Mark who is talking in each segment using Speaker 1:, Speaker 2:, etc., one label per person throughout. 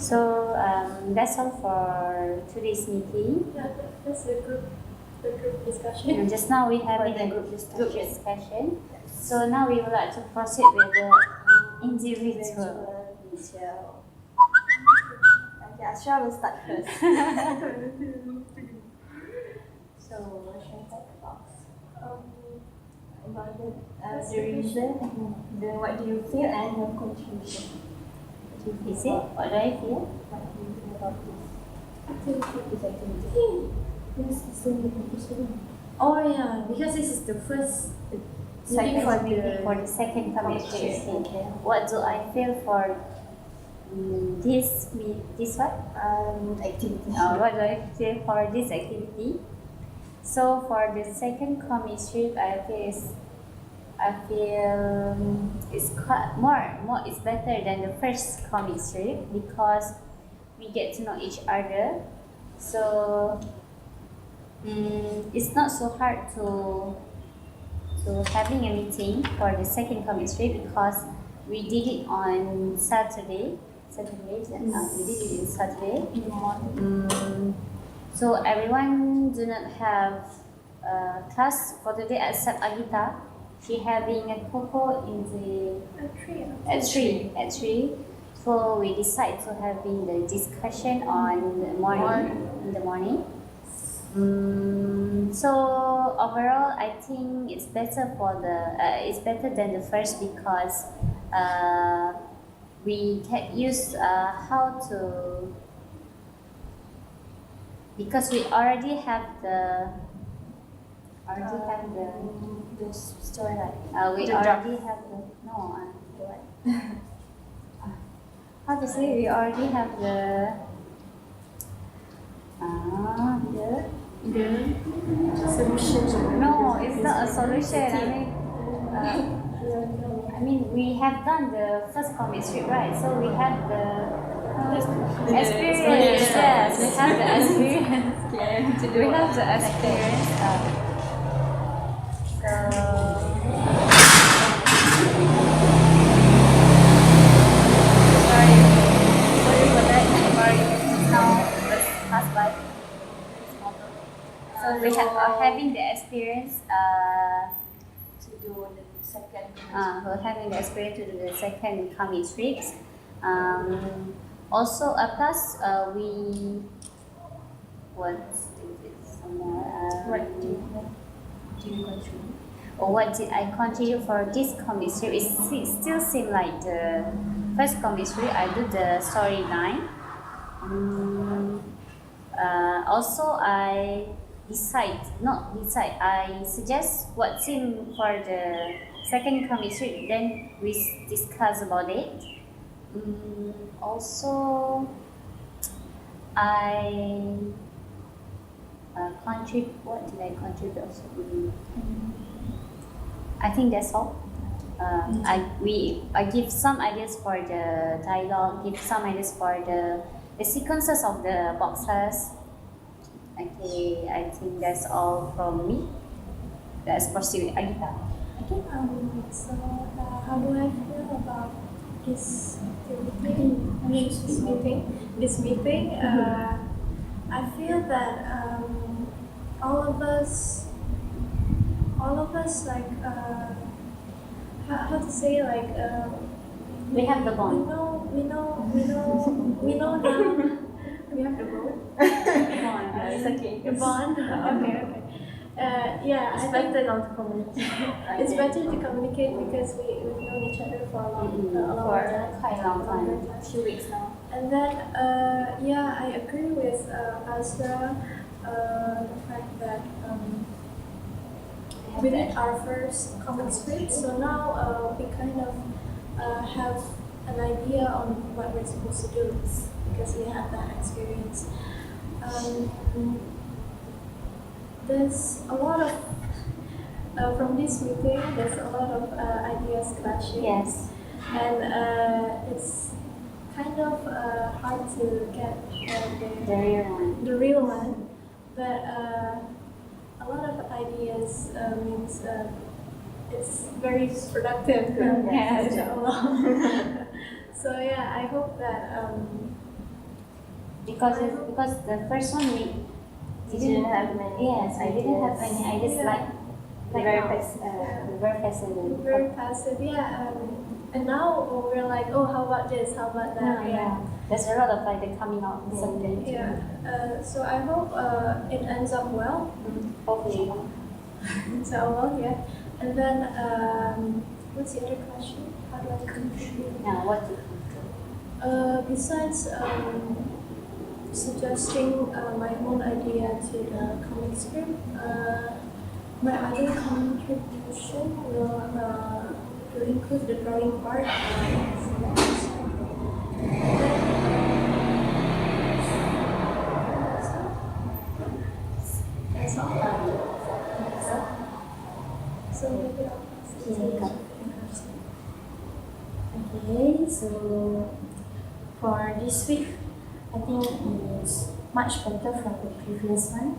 Speaker 1: So that's all for today's meeting.
Speaker 2: Yeah, that's the group discussion.
Speaker 1: And just now we having a group discussion. So now we would like to proceed with the individual.
Speaker 3: Okay, Ashraf will start first. So, what should I talk about? About the reason, then what do you feel, and your contribution.
Speaker 1: Is it? What do I feel?
Speaker 3: What do you feel about this activity?
Speaker 2: Yes, it's the competition.
Speaker 1: Oh yeah, because this is the first
Speaker 3: Second
Speaker 1: meeting for the second committee. What do I feel for this what?
Speaker 3: Activity.
Speaker 1: What do I feel for this activity? So for the second comic strip, I feel it's quite more. It's better than the first comic strip because we get to know each other. So it's not so hard to having a meeting for the second comic strip because we did it on Saturday. We did it on Saturday. So everyone do not have class for today except Agita. She having a coco at 3. So we decide to having the discussion on the morning. So overall, I think it's better than the first because we can use how to. Because we already have the
Speaker 3: storyline.
Speaker 1: We
Speaker 3: The
Speaker 1: already have the what? How to say? We already have the
Speaker 2: Solution.
Speaker 1: No, it's not a solution. I mean, we have done the first comic strip, right? So we have the experience. Yes, we have the experience. We have the experience. Sorry for that. Now let's pass by. So we are having the experience
Speaker 3: To do the second.
Speaker 1: we're having the experience to do the second comic strips. Also, plus we what is it somewhere?
Speaker 3: What do you contribute?
Speaker 1: Or what did I contribute for this comic strip? It still seems like the first comic strip. I do the storyline. Also, I suggest what scene for the second comic strip. Then we discuss about it. Also, I contribute. What did I contribute? Also, I think that's all. I give some ideas for the dialogue. Give some ideas for the sequences of the boxes. Okay, I think that's all from me. Let's proceed with Agita.
Speaker 2: Okay, so how do I feel about this activity? This meeting, I feel that all of us like how to say like
Speaker 1: We have the bond.
Speaker 2: we know now. We have the bond.
Speaker 3: It's okay.
Speaker 2: The bond. Okay. Yeah,
Speaker 3: It's
Speaker 2: I think
Speaker 3: better not to communicate.
Speaker 2: it's better to communicate because we've known each other for a long time.
Speaker 1: Quite a long time.
Speaker 3: A few weeks now.
Speaker 2: And then, yeah, I agree with Azra, the fact that we did our first comic strip, so now we kind of have an idea on what we're supposed to do because we had that experience. There's a lot of, from this meeting, there's a lot of ideas clashing.
Speaker 1: Yes.
Speaker 2: And it's kind of hard to get the real one, but a lot of ideas means it's very productive.
Speaker 1: Yes.
Speaker 2: Inshallah. So yeah, I hope that
Speaker 1: because the first one we
Speaker 3: Didn't have many
Speaker 1: yes, I didn't have
Speaker 3: ideas.
Speaker 1: any. I just
Speaker 2: Yeah.
Speaker 1: like
Speaker 3: Very
Speaker 1: now, very passive.
Speaker 2: Very passive, yeah. And now we're like, oh, how about this? How about that?
Speaker 1: Yeah. There's a lot of idea coming out someday.
Speaker 2: Yeah. So I hope it ends up well.
Speaker 1: Hopefully.
Speaker 2: So well, yeah. And then what's the other question? How do I contribute?
Speaker 1: Yeah, what to
Speaker 2: Besides suggesting my own idea to the comic script, my other contribution will include the drawing part. That's all. So maybe I'll pass it to you.
Speaker 3: Okay, so for this week, I think it's much better from the previous one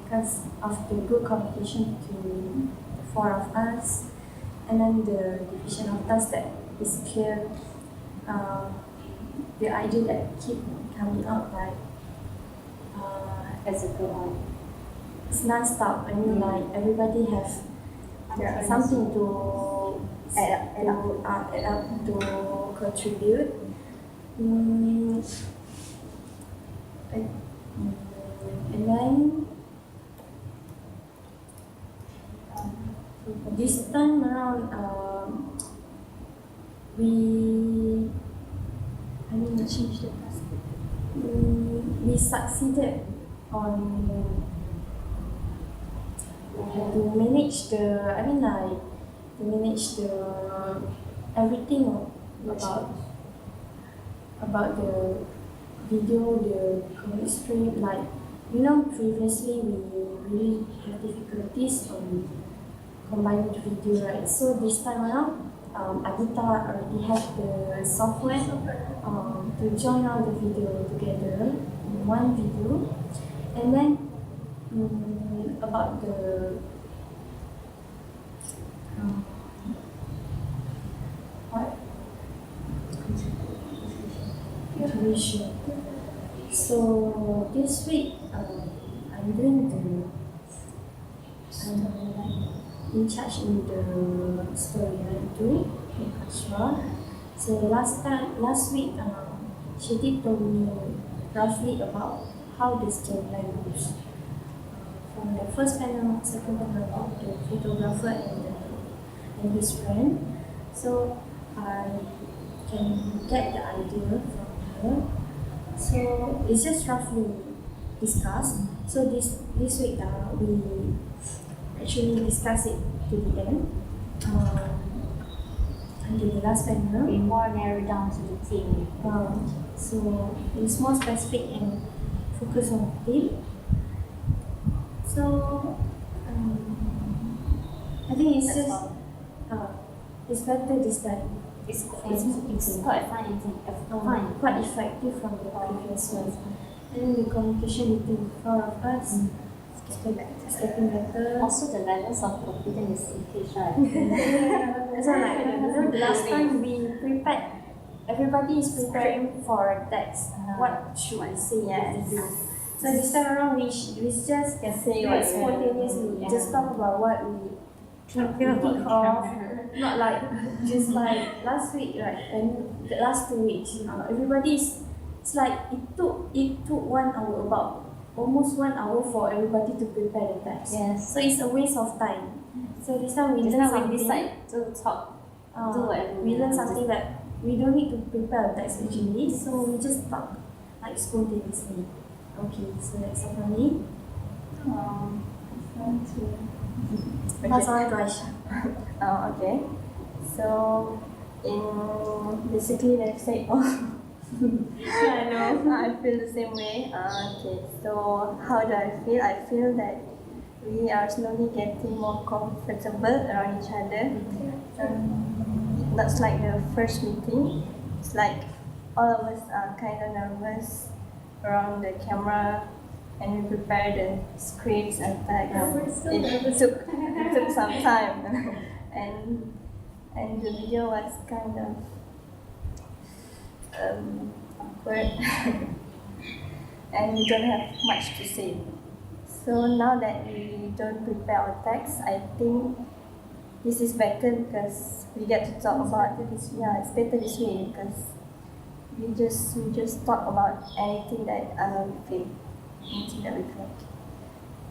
Speaker 3: because of the good communication between the four of us, and then the division of tasks that is clear. The idea that keep coming out like
Speaker 1: as a good one?
Speaker 3: it's non-stop. I mean, like everybody have something to add up to contribute. And then this time around, I mean, change the task. We succeeded on to manage the, to manage the everything about the video, the comic strip. Like, previously we really have difficulties on combining the video, right? So this time around, Agita already have the software to join all the video together in one video. And then about the contribution. So this week, I'm in charge in the storyline too, in Ashra. So last week, she did tell me roughly about how the storyline goes. From the first panel, second panel about the photographer and his friend. So I can get the idea from her. So it's just roughly discussed. So this week we actually discuss it to the end. Until the last panel.
Speaker 1: Be more narrowed down to the theme.
Speaker 3: So it's more specific and focus on the theme. So I think it's
Speaker 1: That's
Speaker 3: just
Speaker 1: all.
Speaker 3: it's better this time.
Speaker 1: It's quite fun, I think. Fun.
Speaker 3: Quite effective from the previous one. And the communication between the four of us is getting better.
Speaker 1: Also, the levels of confidence is increased, right?
Speaker 3: So like the last time we prepared, everybody is preparing for a text. What should I say?
Speaker 1: Yes.
Speaker 3: So this time around, we just
Speaker 1: Can say
Speaker 3: do
Speaker 1: what
Speaker 3: it spontaneously.
Speaker 1: Yeah.
Speaker 3: Just talk about what we think of. Not like just like last week, right? And the last 2 weeks, everybody's. It's like it took 1 hour, about almost 1 hour for everybody to prepare the text.
Speaker 1: Yes.
Speaker 3: So it's a waste of time. So this time we
Speaker 1: Just
Speaker 3: learn
Speaker 1: now
Speaker 3: something.
Speaker 1: we decide to talk. Do whatever
Speaker 3: We
Speaker 1: we
Speaker 3: learn
Speaker 1: want.
Speaker 3: something that we don't need to prepare a text actually. So we just talk like spontaneously. Okay, so that's all for me. Pass on to Aisha.
Speaker 4: Okay. So, basically, let's say,
Speaker 3: Yeah, I know.
Speaker 4: I feel the same way. Okay. So, how do I feel? I feel that we are slowly getting more comfortable around each other. That's like the first meeting. It's like all of us are kind of nervous around the camera, and we prepared the scripts and text. It took some time, and the video was kind of awkward. and we don't have much to say. So now that we don't prepare our text, I think this is better because we get to talk about it. Yeah, it's better this way because we just talk about anything that we feel, anything that we feel.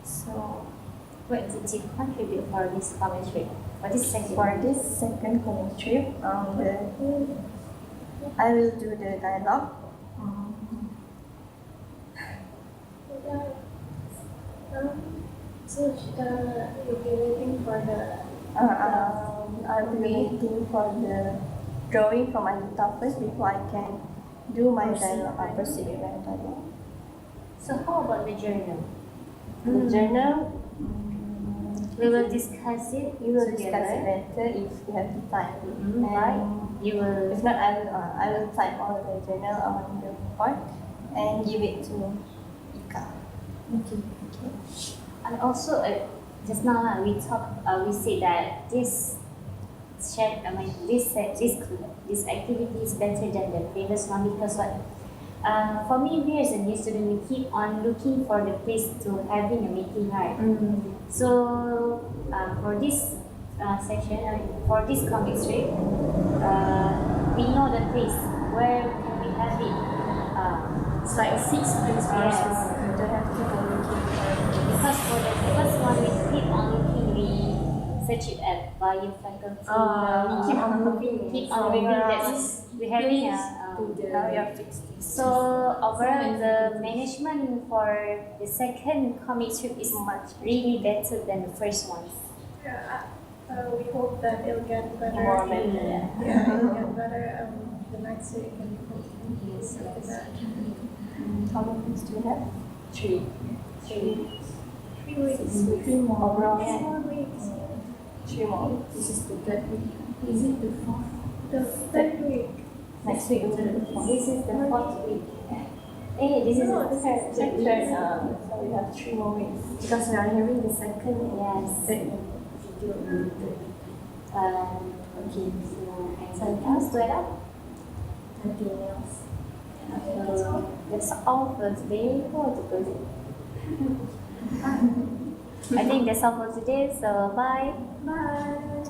Speaker 4: So
Speaker 1: What did you contribute for this comic strip? For this second?
Speaker 4: for this second comic strip, I will do the dialogue.
Speaker 2: So you'll be waiting for the
Speaker 4: I'll be waiting for the drawing from Anita first before I can do my dialogue. I'll proceed with my dialogue.
Speaker 1: So how about the journal?
Speaker 4: The journal,
Speaker 1: We will discuss it.
Speaker 4: we will discuss it later if we have the time.
Speaker 1: Right. You will.
Speaker 4: If not, I will type all the journal on the board and give it to Ika.
Speaker 1: Okay. And also, just now we said that this this activity is better than the previous one because what? For me, we as a new student, we keep on looking for the place to having a meeting, right? So for this section, for this comic strip, we know the place where can we have it.
Speaker 3: It's like 6 places.
Speaker 1: Yes.
Speaker 4: You don't have to go looking for it.
Speaker 1: Because for the first one, we keep on looking, we search it at bio faculty.
Speaker 3: We keep on moving.
Speaker 1: Keep on moving. That's we having
Speaker 4: Now you have fixed this.
Speaker 1: so overall the management for the second comic strip is much really better than the first one.
Speaker 2: we hope that it'll get better.
Speaker 4: More better.
Speaker 2: Yeah, it'll get better the next week and hopefully after that.
Speaker 4: How many weeks do you have? 3.
Speaker 2: 3 weeks.
Speaker 4: 3 more. Overall,
Speaker 2: 3 more weeks.
Speaker 4: 3 more.
Speaker 3: This is the third week. Is it the fourth?
Speaker 2: The third week.
Speaker 4: Next week will be the 4th.
Speaker 1: This is the fourth week. This is the third.
Speaker 4: Third, so we have 3 more weeks.
Speaker 3: Because we are having the second
Speaker 1: Yes.
Speaker 3: third video on the third.
Speaker 1: Okay. So anything else to add up?
Speaker 3: Nothing else.
Speaker 1: That's all for today. I think that's all for today. So bye.
Speaker 2: Bye.